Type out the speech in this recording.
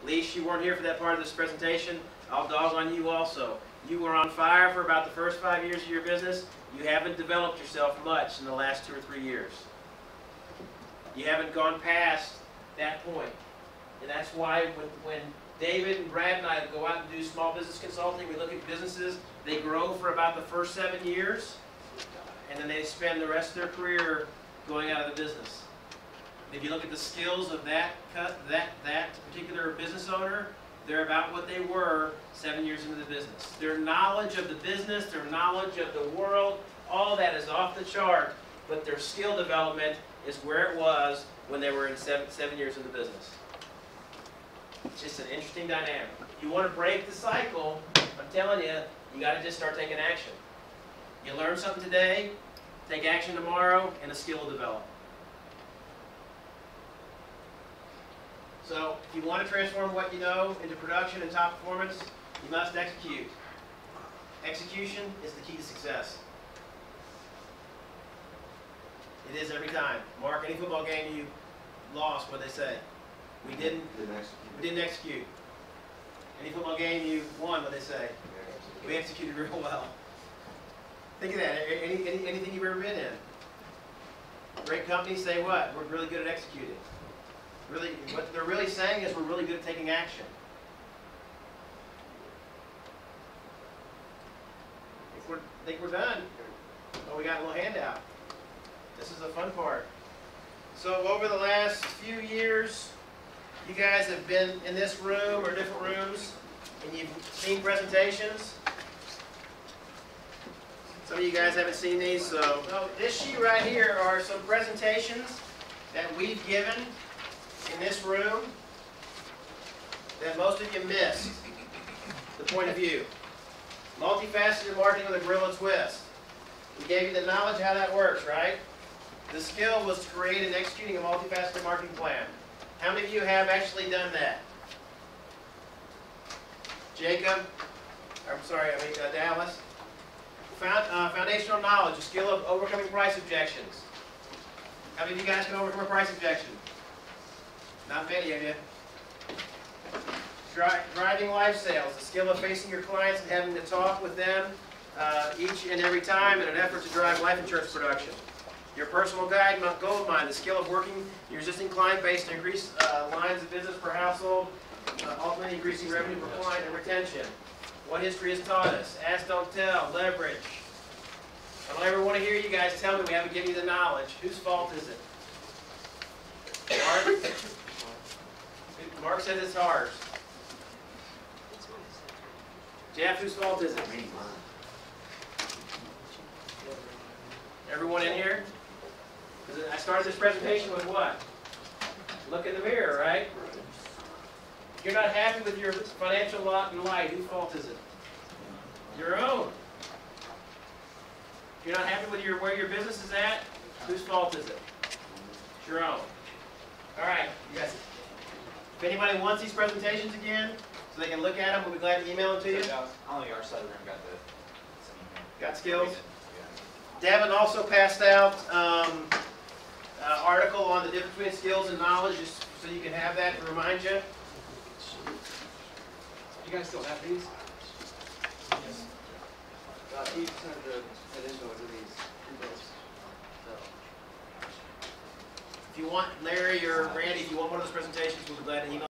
Leash, you weren't here for that part of this presentation. I'll dog on you also. You were on fire for about the first 5 years of your business. You haven't developed yourself much in the last 2 or 3 years. You haven't gone past that point. And that's why when David and Brad and I go out and do small business consulting, we look at businesses, they grow for about the first 7 years, and then they spend the rest of their career going out of the business. If you look at the skills of that particular business owner, they're about what they were 7 years into the business. Their knowledge of the business, their knowledge of the world, all that is off the chart, but their skill development is where it was when they were in seven years in the business. It's just an interesting dynamic. If you want to break the cycle, I'm telling you, you got to just start taking action. You learn something today, take action tomorrow, and a skill will develop. So, if you want to transform what you know into production and top performance, you must execute. Execution is the key to success. It is every time. Mark, any football game you lost, what they say? We didn't execute. Any football game you won, what they say? We executed real well. Think of that. Anything you've ever been in. Great companies say what? We're really good at executing. Really, what they're really saying is we're really good at taking action. Think we're done. Oh, we got a little handout. This is the fun part. So over the last few years, you guys have been in this room or different rooms, and you've seen presentations. Some of you guys haven't seen these, so this sheet right here are some presentations that we've given in this room that most of you missed. The point of view. Multifaceted marketing with a gorilla twist. We gave you the knowledge how that works, right? The skill was to create and executing a multifaceted marketing plan. How many of you have actually done that? Jacob? Dallas? Foundational knowledge, the skill of overcoming price objections. How many of you guys can overcome a price objection? Not many of you. Driving life sales, the skill of facing your clients and having to talk with them each and every time in an effort to drive life insurance production. Your personal guide, gold mine, the skill of working your existing client base to increase lines of business per household, ultimately increasing revenue per client and retention. What history has taught us. Ask, don't tell, leverage. I don't ever want to hear you guys tell me we haven't given you the knowledge. Whose fault is it? Mark? Mark says it's ours. Jeff, whose fault is it? Everyone in here? I started this presentation with what? Look in the mirror, right? If you're not happy with your financial lot in life, whose fault is it? Your own. If you're not happy with where your business is at, whose fault is it? It's your own. All right, you guys. If anybody wants these presentations again, so they can look at them, we'll be glad to email them to you. Only our side of the room got the got skills. Devin also passed out an article on the difference between skills and knowledge, just so you can have that to remind you. You guys still have these? Yes. He sent the additional to these books. If you want, Larry or Randy, if you want one of those presentations, we'll be glad to email.